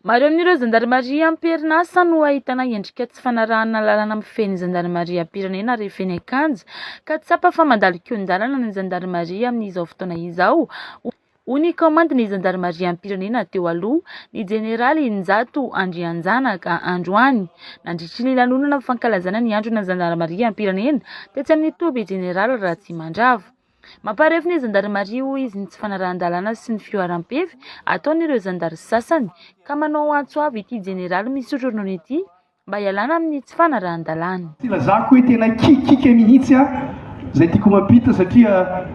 Maro amin'ireo zandarmaria am-perinasa no ahitana endrika tsy fanarahana lalàna mifehy ny zandarmaria am-pirenena rehefa eny ankanja ka tsapa fa mandalo keon-dalana ny zandarmaria amin'izao fotoana izao. Hoy ny komandin'ny zandarmaria am-pirenena teo aloha ny jeneraly Njato Andrianjanaka androany nandritry ny lanonana fankalazana ny androna zandarmaria am-pirenena tetsy amin'ny toby jeneraly Ratsimandrava. Mamparefy ny zandarmaria hoy izy ny tsy fanarahan-dalàna sy ny fioharam-pefy ataon'ireo zandary sasany ka manao antso avy ity jeneraly misotro ronono ity mba hialana amin'ny tsy fanarahan-dalàna. Ilazako hoe tena kikika mihitsy zay tiako mampita satria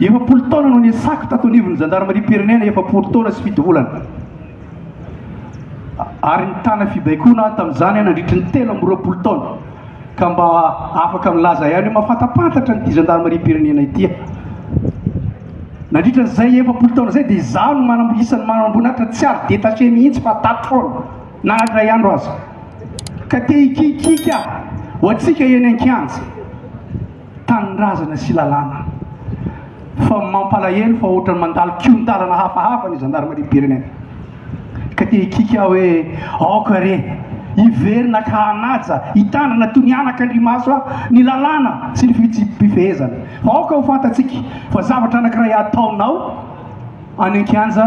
efapolo taona no niasako tato anivon'ny zandarmaria pirenena, efapolo taona sy fito volana ary nitana fibaikona tamin'izany nandritry ny 13 taona ka mba afaka milaza ihany mahafantapantatra nyity zandarmaria pirenena ity. Nandritra n'izay efapolo taona zay dia izaho no isan'ny manambonatra tsy ary détaché mihitsy fa tato foana na ray andro azy ka te hikikika ho antsika eny an-kianja tanindrazana sy lalàna fa mampalahelo fa ohatrany mandalo kion-dalana hafahafa ny zandarmaria pirenena ka te hikika hoe aoka re iverina ka hanaja hitandrina toy ny anak'Andriamaso ny lalàna sy ny fifehezana. Aoka ho fantatsika fa zavatra anankiray ataonao any an-kianja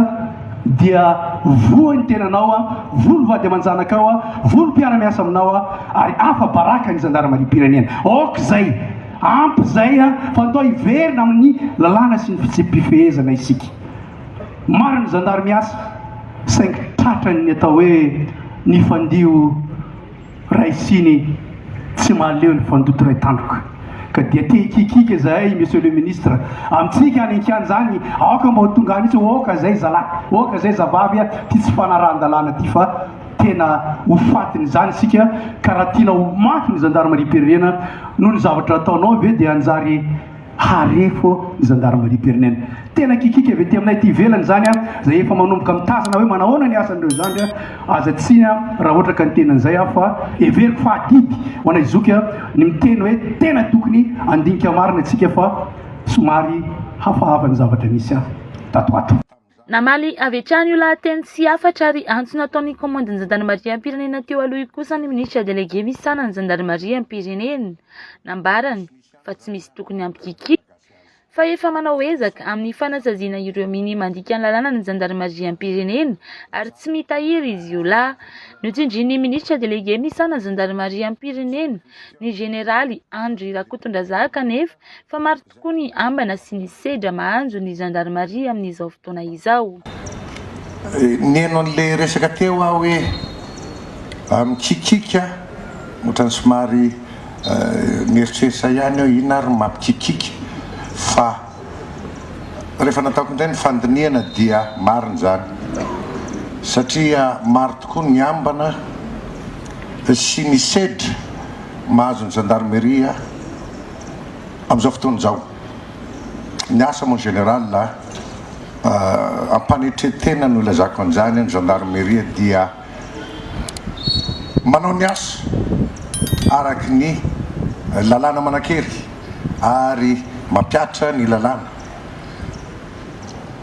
dia voany tenanao volo vady aman-janakao volo mpiara-miasa aminao ary afa baraka ny zandarmaria pirenena. Aoka zay ampy zay fa atao iverina amin'ny lalàna sy ny fifehezana isika. Maro ny zandary miasa saingy tratrany ny atao hoe ny fandio raisiny tsy mahaleo ny fandoto ray tandroka ka dia te hikikika zahay monsieur le ministre amintsika any an-kianja zany aoka mba ho tonga mihitsy aoka zay zalahy aoka zay zavavy ty tsy fanarahan-dalàna ty fa tena ho fatiny zany isika ka raha tiana ho mafy ny zandarmaria pirenena noho ny zavatra ataonao ve dia anjary harefo ny zandarmaria pirenena. Tena kikika avy aty aminay ty ivelany zany zay efa manomboka mitazana hoe manahoana ny asan'ireo zany aza tsiny raha ohatra ka ny tenan'izay fa everiko fahadidy ho anay zoky ny miteny hoe tena tokony andinika marina atsika fa somary hafahafa ny zavatra misy tatoato. Namaly avy hatrany io lahateny sy afatra ary antso nataon'ny komandin'ny zandarmaria am-pirenena teo aloha kosa ny ministra délégué misana ny zandarmaria am-pirenena nambarany fa tsy misy tokony ampikikika fa efa manao ezaka amin'ny fanasaziana ireo mini mandika ny lalàna ny zandarmaria am-pirenena ary tsy mitahiry izy io lahy. Notsindrin'ny ministra délégué misana ny zandarmaria am-pirenena ny generaly Andry Rakotondrazaka kanefa fa maro tokoa ny ambana sy ny sedra mahanjo ny zandarmaria amin'izao fotoana izao. Neno an'le resaka teo aho hoe mikikika ohatrany somary mieritreritra ihany aho ina ary mampikikika fa rehefa nataoko indray ny fandiniana dia marina zany satria maro tokoa ny ambana sy ny sedra mahazo ny zandarmeria amin'izao fotoana izao. Ny asa mon général ampanetretena no ilazako an'izany ny zandarmeria dia manao ny asa araky ny lalàna manan-kery ary mampiatra ny lalàna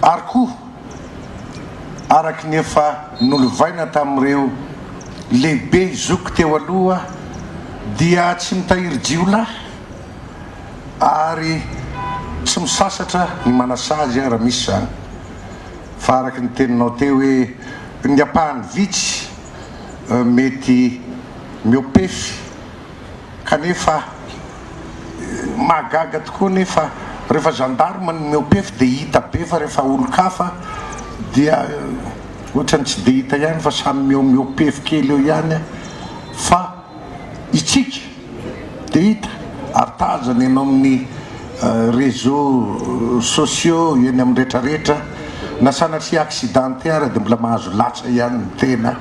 ary koa araky ny efa nolovaina tamin'ireo lehibe zoky teo aloha dia tsy mitahiry jiolahy ary tsy misasatra ny manasazy raha misy zany fa araky ny teninao teo hoe ny apahany vitsy mety miopefy kanefa mahagaga tokoa nefa rehefa gendarme ny miopefy dia hita be fa rehefa olo-kafa dia ohatrany tsy dia hita ihany fa samy miopefy kely eo ihany fa itsika dia hita ary tazana ianao amin'ny réseaux sociaux eny amin'ny rehetrarehetra na sanatria accidentaire dia mbola mahazo latsa ihany ny tena.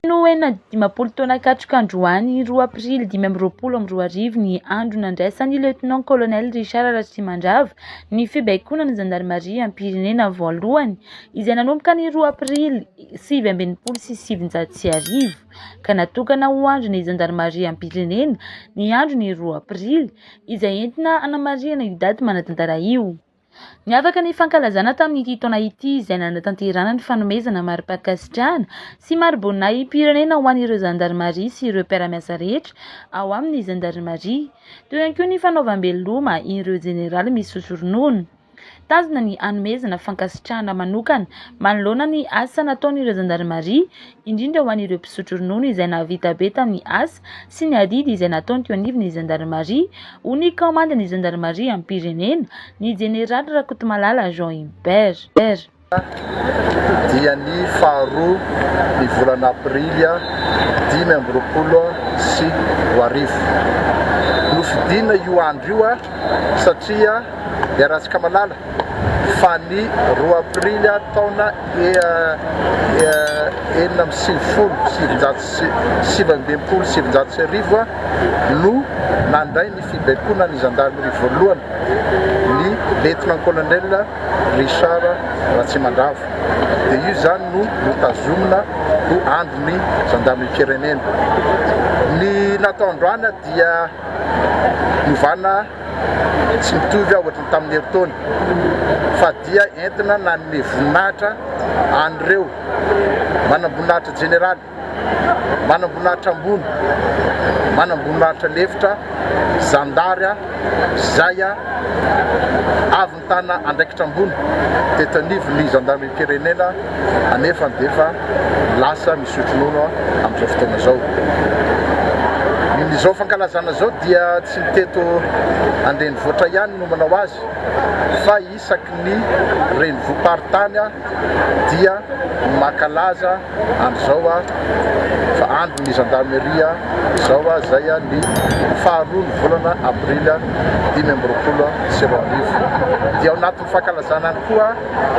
No ena 10 taona katroka androany 2 aprily 2022 ny andro nandraisan'ny lieutenant colonel Richard Ratsimandrava ny fibaikona ny zandarmaria am-pirenena voalohany izay nanomboka ny 2 aprily 1970 ka natokana ho andro ny zandarmaria am-pirenena ny andro ny 2 aprily izay entina hanamariana io daty manatantara io. Niavaka ny fankalazana tamin'ity taona ity izay nanatanterana ny fanomezana mari-pakasitrahana sy mari-boninahim-pirenena ho an'ireo zandarmaria sy ireo mpiara-miasa rehetra ao amin'ny zandarmaria. Teo ihany koa ny fanaovam-beloma ireo jeneraly misotro ronono. Tazona ny hanomezana fankasitrahana manokana manoloana ny asa nataon'ireo zandarmaria indrindra ho an'ireo mpisotro ronono izay nahavita be tamin'ny asa sy ny adidy izay nataony teo anivon'ny zandarmaria ho ny kaomandiny zandarmaria amin'ny pirenena ny jeneraly Rakotomalala Jean Imbert. Dia ny faharoa ny volana aprily 2024 nofidina io andro io satria Miaratsika malala fa ny 2 aprily taona 1977 no nandray ny fibaikona ny zandarmerie voalohany ny lieutenant-colonel Richard Ratsimandrava. Dia io zany no notazomina ho andron'ny zandarmerie pirenena. Ny natao androany dia novana tsy mitovy ohatry ny tamin'ny herintaona fa dia entina nanome voninahitra an'ireo manam-boninahitra jeneraly, manam-boninahitra ambony, manam-boninahitra lefitra, zandaria, zaya avy ny tana andraikitra ambony tetanivy ny zandarmerie pirenena anefa defa lasa misotro ronono amin'izao fotoana zao. Izao fankalazana zao dia tsy miteto andrenivohitra ihany no manao azy fa isaky ny renivohim-paritany dia mankalaza andro fa andro ny zandarmeria zao zay ny faharoa ny volana aprily 2024. Dia ao anatin'ny fankalazana koa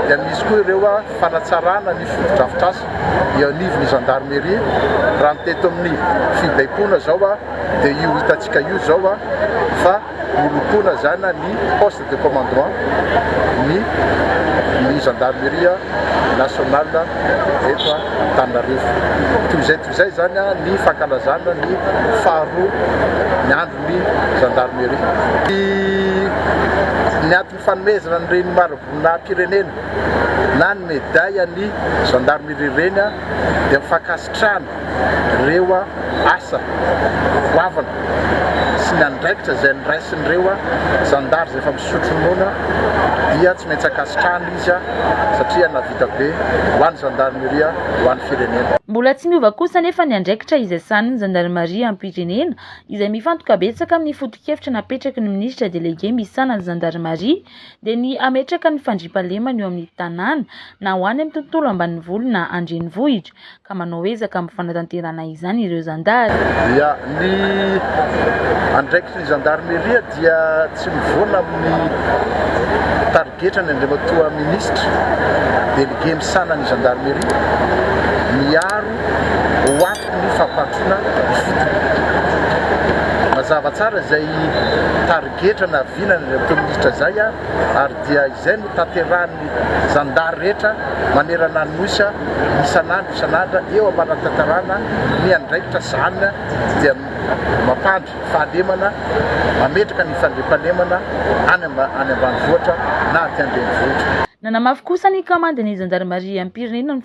dia misy koa ireo fanatsarana ny fotodrafitrasa eo anivon'ny zandarmeria raha miteto amin'ny fibaikona zao dia io hitantsika io zao fa nolokoana zany ny poste de commandement ny gendarmerie nationale eto Antananarivo. Toy izay zany ny fankalazana ny faharoa ny andron'ny gendarmerie. Ny antony fanomezana an'ireny mari-boninahim-pirenena na ny médaille ny gendarmerie reny dia mifankasitrahana ireo asa goavana sy ny andraikitra izay niraisin'ireo zandary izay efa misotro ronono dia tsy maintsy akasitrahana izy satria navita be ho an'ny gendarmerie ho an'ny firenena. Mbola tsy miova kosa nefa ny andraikitra izay sanin'ny zandarmaria amin'ny pirenena izay mifantoka betsaka amin'ny foto-kevitra napetraky ny ministra délégué misana ny zandarmaria dia ny ametraka ny fandriampahalemana eo amin'ny tanàna na ho any amin'ny tontolo ambanivolo na andrenivohitra ka manao ezaka amin'ny fanatanterana izany ireo zandary. Dia ny andraikitry ny gendarmerie dia tsy mivoana amin'ny tarigetra ny andriamatoa ministra délégué misana ny gendarmerie miaro ho antoky ny fampatrona ny fotony. Mazava tsara izay tarigetra na vinany andriamatoa ministra zay ary dia izay no tanterahan'ny zandary rehetra manerana ny nosy isan'andro eo amanatanterana ny andraikitra zany dia mampandry fahalemana mametraka ny fandriampahalemana any ambanivohitra na aty andrenivohitra. Nanamafy kosa ny kamandiny zandarmaria amin'ny pirenena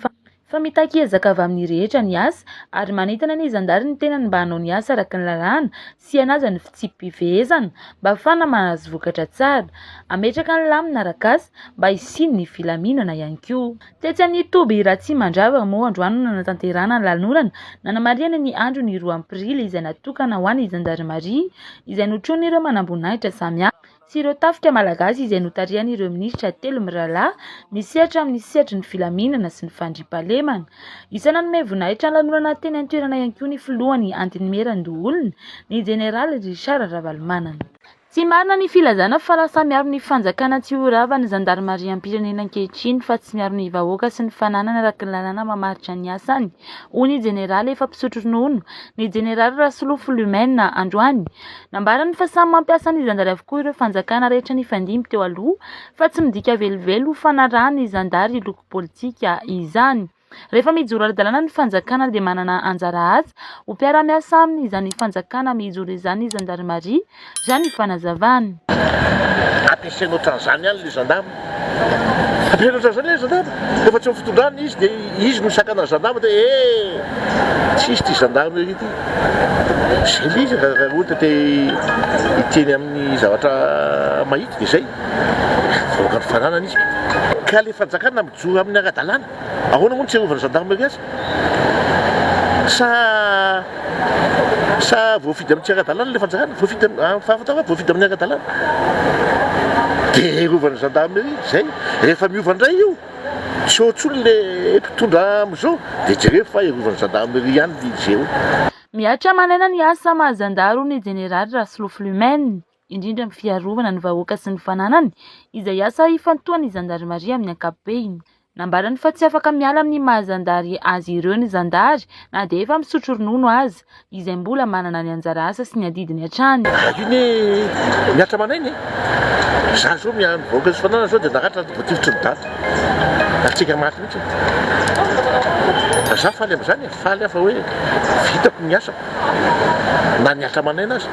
fa mitaky-ezaka avy amin'ny rehetra ny asa ary manentana ny zandary ny tenany mba hanao ny asa araka ny lalàna sy hanaja ny fitsipifehezana mba ahafahana mahazo vokatra tsara, ametraka ny lamina arak'asa mba hisiny ny filaminana ihany koa. Tetsy amin'ny Toby Ratsimandrava moa androany no nanatanterana ny lanonana nanamariana ny andro ny 2 aprily izay natokana ho an'ny zandarmaria izay notronin'ireo manam-boninahitra samihafa sy ireo tafika malagasy izay notarian'ireo ministra telo mirahalahy misehatra amin'ny sehatry ny filaminana sy ny fandriampahalemana. Isana nanome voninahitra ny lanonana teny an-toerana ihany koa ny filohan'ny antenimieran-doholona ny jeneraly Richard Ravalomanana. Tsy marina ny filazana fa lasa miaro ny fanjakana tsy ho rava ny zandarmaria amin'ny pirenena ankehitriny fa tsy miaro ny vahoaka sy ny fananana araka ny lalàna mamaritra ny asany. Hoy ny jeneraly efa mpisotro ronono ny jeneraly Rasolo Fulumena androany. Nambarany fa samy mampiasa ny zandary avokoa ireo fanjakana rehetra nifandimby teo aloha fa tsy midika velivelo ho fanarahany zandary loko politika izany. Rehefa mijoro ara-dalàna ny fanjakana dia manana anjara asa ho mpiara-miasa aminy izany fanjakana mijoro izany zandarmaria izany fanazavany. Ampiasaina ohatran'izany ihany le zandama. Ampiasaina ohatran'izany le zandama. Rehefa tsy fitondrana izy dia izy no sakana ny zandama dia tsisy ty zandama ity. Zay le izy raha ohatra te hiteny amin'ny zavatra mahity dia zay. Voaka ny fananana izy. Ka le fanjakana mijoro amin'ny ara-dalàna. Ahoana moa tsy arovana gendarmerie azy? Sa voafidy amin'ny tsy ara-dalàna le fanjakana? Voafidy voafidy amin'ny ara-dalàna. Dia arovana gendarmerie, zay. Rehefa miova indray io, tsy ohatr'olo le mpitondra amin'izao, dia jereo fa arovana gendarmerie ihany izy eo. Miatra manaina ny asa mahazandaro ny jeneraly Raslo Flumene, indrindra amin'ny fiarovana ny vahoaka sy ny fananany, izay asa ifantohan'ny zandarmaria amin'ny ankapobeny. Nambarany fa tsy afaka miala amin'ny mahazandary azy ireo ny zandary na dia efa misotro ronono aza, izay mbola manana ny anjara asa sy ny adidiny hatrany. Io ny miatra manainy. Za zao mivoaka sy fananana zao dia naratra voatifitry ny data. Atsika maty mihitsy. Za faly amin'izany, faly afa hoe vitako ny asako. Na niatra manaina azy.